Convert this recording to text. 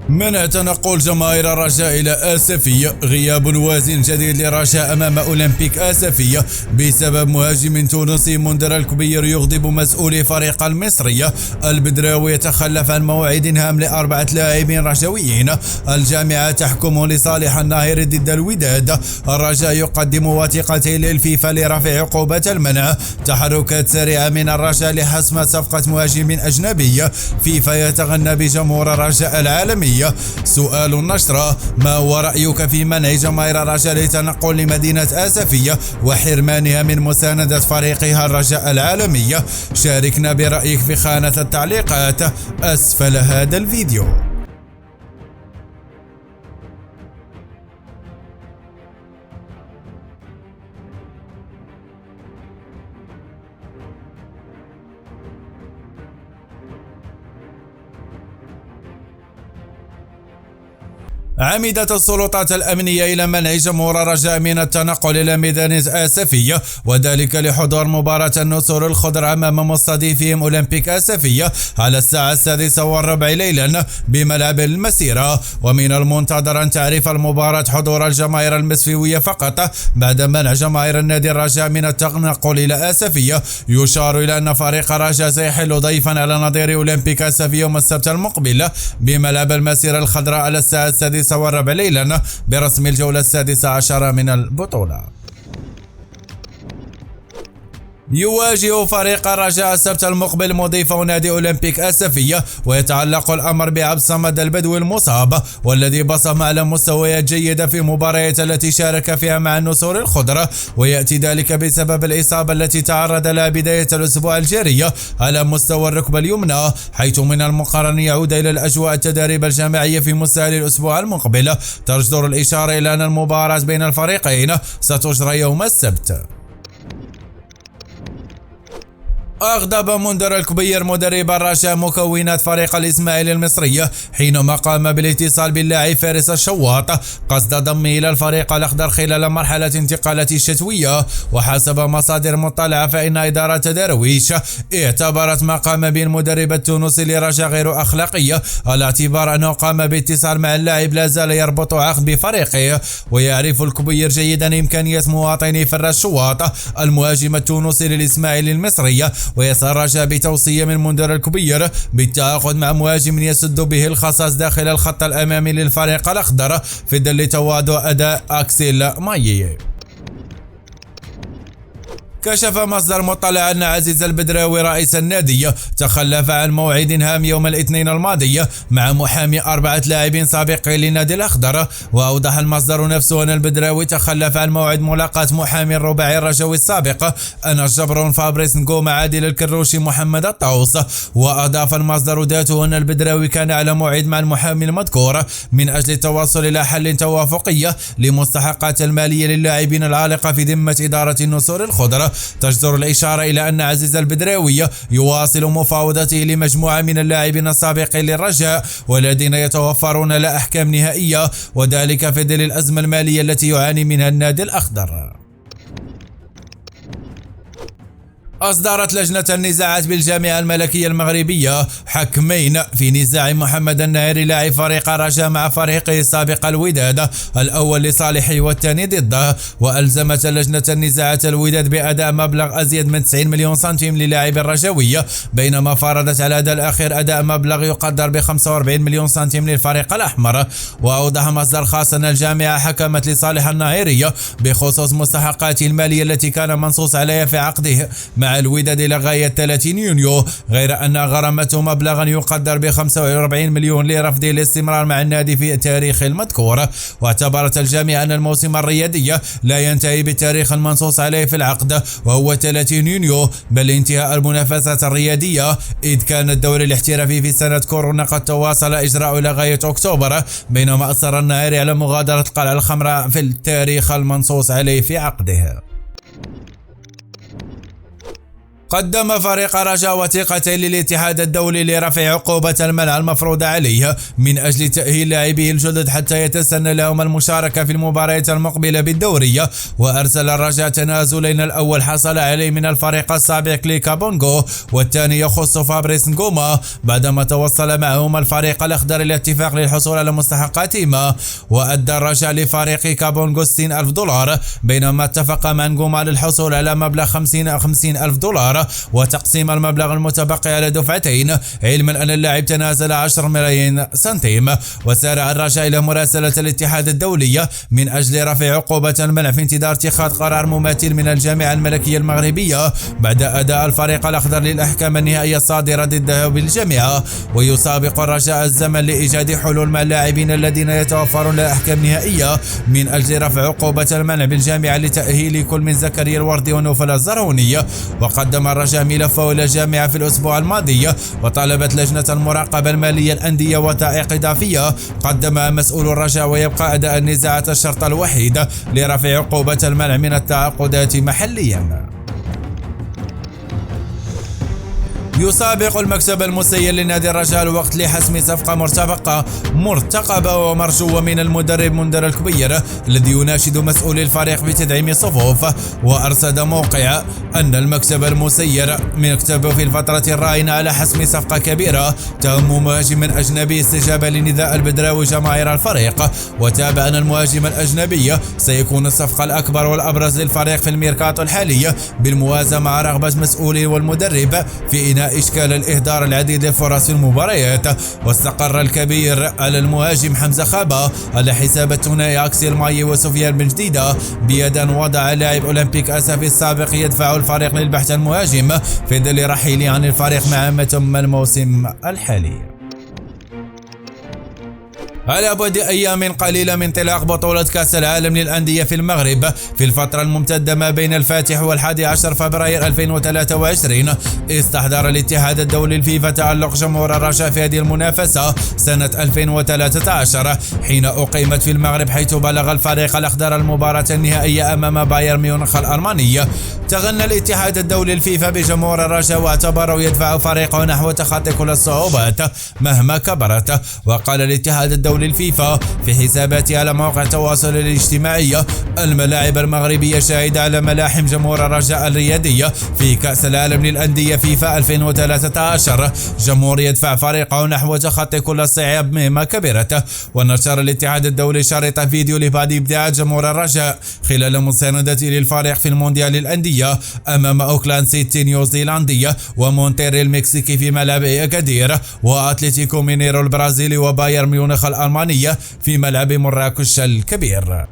منع تنقل جماهير الرجاء إلى آسفية. غياب وازن جديد للرجاء أمام أولمبيك آسفية بسبب مهاجم تونسي. منذر الكبير يغضب مسؤولي فريق المصرية. البدراوي يتخلف عن موعد هام لأربعة لاعبين رجويين. الجامعة تحكم لصالح الناهر ضد الوداد. الرجاء يقدم وثيقتين للفيفا لرفع عقوبة المنع. تحركات سريعة من الرجاء لحسم صفقة مهاجم أجنبي. فيفا يتغنى بجمهور الرجاء العالمي. سؤال النشرة: ما هو رأيك في منع جماهير الرجاء للتنقل لمدينة آسفية وحرمانها من مساندة فريقها الرجاء العالمي؟ شاركنا برأيك في خانة التعليقات أسفل هذا الفيديو. عمدت السلطات الأمنية إلى منع جمهور الرجاء من التنقل إلى ميدان آسفية، وذلك لحضور مباراة النسور الخضر أمام مستضيفهم أولمبيك آسفية على الساعة 6:15 ليلا بملعب المسيرة. ومن المنتظر أن تعرف المباراة حضور الجماهير المسفيوية فقط بعد منع جماهير النادي الرجاء من التنقل إلى آسفية. يشار إلى أن فريق الرجاء سيحل ضيفا على نظير أولمبيك آسفية يوم السبت المقبل بملعب المسيرة الخضراء على الساعة 6:15 ليلا برسم الجولة 16 من البطولة. يواجه فريق الرجاء السبت المقبل مضيفه نادي أولمبيك آسفية، ويتعلق الأمر بعبد الصمد البدوي المصاب والذي بصم على مستويات جيدة في مباريات التي شارك فيها مع النسور الخضراء، ويأتي ذلك بسبب الإصابة التي تعرض لها بداية الأسبوع الجاري على مستوى الركبة اليمنى، حيث من المقرر أن يعود إلى الأجواء التدريب الجماعية في مساء الأسبوع المقبل. تجدر الإشارة إلى أن المباراة بين الفريقين ستجرى يوم السبت. أغضب منذر الكبير مدرب الرجاء مكونات فريق الإسماعيلي المصرية حينما قام بالاتصال باللاعب فارس الشواط قصد ضمه إلى الفريق الأخضر خلال مرحلة انتقالات الشتوية. وحسب مصادر مطلعة فإن إدارة درويش اعتبرت ما قام به المدرب التونسي للرجاء غير أخلاقية، على اعتبار أنه قام باتصال مع اللاعب لا زال يربط عقد بفريقه. ويعرف الكبير جيدا إمكانية مواطني فراس الشواط المهاجم التونسي للإسماعيلي المصرية، ويسعى الرجاء بتوصية من منذر الكبير بالتعاقد مع مهاجم يسد به الخصاص داخل الخط الأمامي للفريق الأخضر في ظل تواضع أداء أكسيل مايي. كشف مصدر مطلع أن عزيز البدراوي رئيس النادي تخلف عن موعد هام يوم الاثنين الماضي مع محامي 4 لاعبين سابقين للنادي الأخضر. وأوضح المصدر نفسه أن البدراوي تخلف عن موعد ملاقاة محامي الرباعي الرجوي السابق أنس جبرون فابريس نقوم عادل الكروشي محمد الطاوس. وأضاف المصدر ذاته أن البدراوي كان على موعد مع المحامي المذكور من أجل التوصل إلى حل توافقية لمستحقات المالية للاعبين العالقة في ذمة إدارة النسور الخضر. تجدر الإشارة إلى أن عزيز البدراوي يواصل مفاوضته لمجموعة من اللاعبين السابقين للرجاء والذين يتوفرون لا أحكام نهائية، وذلك في ظل الأزمة المالية التي يعاني منها النادي الأخضر. أصدرت لجنة النزاعات بالجامعة الملكية المغربية حكمين في نزاع محمد الناهري لاعب فريق الرجاء مع فريقه السابق الوداد، الأول لصالحه والثاني ضده. وألزمت لجنة النزاعات الوداد بأداء مبلغ أزيد من 90 مليون سنتيم للاعب الرجاوية، بينما فرضت على هذا الأخير أداء مبلغ يقدر ب 45 مليون سنتيم للفريق الأحمر. وأوضح مصدر خاص أن الجامعة حكمت لصالح الناهري بخصوص مستحقاته المالية التي كان منصوص عليها في عقده مع الوداد إلى غاية 30 يونيو، غير أن غرامته مبلغا يقدر ب 45 مليون لرفضه الاستمرار مع النادي في التاريخ المذكور. واعتبرت الجامعة أن الموسم الرياضي لا ينتهي بالتاريخ المنصوص عليه في العقد وهو 30 يونيو، بل انتهاء المنافسات الرياضية، إذ كان الدوري الاحترافي في سنة كورونا قد تواصل إجراءه إلى غاية أكتوبر، بينما أصر الناهري على مغادرة القلعة الحمراء في التاريخ المنصوص عليه في عقده. قدم فريق رجاء وثيقتين للاتحاد الدولي لرفع عقوبة المنع المفروضة عليه من أجل تأهيل لاعبيه الجدد حتى يتسنى لهم المشاركة في المباريات المقبلة بالدورية. وأرسل الرجاء تنازلين، الأول حصل عليه من الفريق السابق كليكا بونغو، والثاني يخص فابريس نغوما بعدما توصل معهم الفريق الأخضر إلى اتفاق للحصول على مستحقاتهما. وأدى الرجاء لفريق كابونغو $60,000 بينما اتفق مع نغوما للحصول على مبلغ 50,000 دولار وتقسيم المبلغ المتبقي على دفعتين، علما أن اللاعب تنازل 10 ملايين سنتيم. وسارع الرجاء إلى مراسلة الاتحاد الدولي من أجل رفع عقوبة المنع في انتظار اتخاذ قرار مماثل من الجامعة الملكية المغربية بعد أداء الفريق الأخضر للأحكام النهائية الصادرة ضده بالجامعة. ويسابق الرجاء الزمن لإيجاد حلول مع اللاعبين الذين يتوفرون لأحكام نهائية من أجل رفع عقوبة المنع بالجامعة لتأهيل كل من زكريا الوردي ونوفل الزرعوني. وقدم الرجاء ملفه إلى الجامعة في الأسبوع الماضي، وطلبت لجنة المراقبة المالية الأندية وثائق إضافية قدمها مسؤول الرجاء، ويبقى أداء النزاعات الشرط الوحيد لرفع عقوبة المنع من التعاقدات محليا. يسابق المكسب المسير لنادي الرجاء الوقت لحسم صفقة مرتقبة ومرجوة من المدرب منذر الكبير الذي يناشد مسؤولي الفريق بتدعيم صفوف. وأرصد موقع أن المكسب المسير مكتب في الفترة الراهنة على حسم صفقة كبيرة تهم مهاجم أجنبي استجابة لنداء البدراوي جماهير الفريق. وتابع أن المهاجم الأجنبي سيكون الصفقة الأكبر والأبرز للفريق في الميركاتو الحالي، بالموازنة مع رغبة مسؤولي والمدرب في إنهاء إشكال الإهدار العديد للفرص في المباريات. واستقر الكبير على المهاجم حمزة خابا على حساب الثنائي أكسيل ماي وسفيان بن جديدة، بيدا وضع لاعب أولمبيك أسفي السابق يدفع الفريق للبحث عن مهاجم في ظل رحيله عن الفريق مع ما تم الموسم الحالي. على بعد أيام قليلة من انطلاق بطولة كأس العالم للأندية في المغرب في الفترة الممتدة ما بين الفاتح وال11 فبراير 2023، استحضر الاتحاد الدولي الفيفا تألق جمهور الرجاء في هذه المنافسة سنة 2013 حين أقيمت في المغرب، حيث بلغ الفريق الأخضر المباراة النهائية أمام بايرن ميونخ الألماني. تغنى الاتحاد الدولي الفيفا بجمهور الرجاء واعتبره يدفع فريقه نحو تخطي كل الصعوبات مهما كبرت. وقال الاتحاد الدولي الفيفا في حساباته على مواقع التواصل الاجتماعي: الملاعب المغربية شاهدة على ملاحم جمهور الرجاء الرياضية في كأس العالم للأندية فيفا 2013، جمهور يدفع فريقه نحو تخطي كل الصعاب مهما كبرت. ونشر الاتحاد الدولي شريط فيديو لبعض إبداعات جمهور الرجاء خلال مساندته للفريق في المونديال للأندية أمام أوكلاند سيتي نيوزيلندية ومونتيري المكسيكي في ملعب أكادير، وأتلتيكو مينيرو البرازيلي وبايرن ميونخ الألمانية في ملعب مراكش الكبير.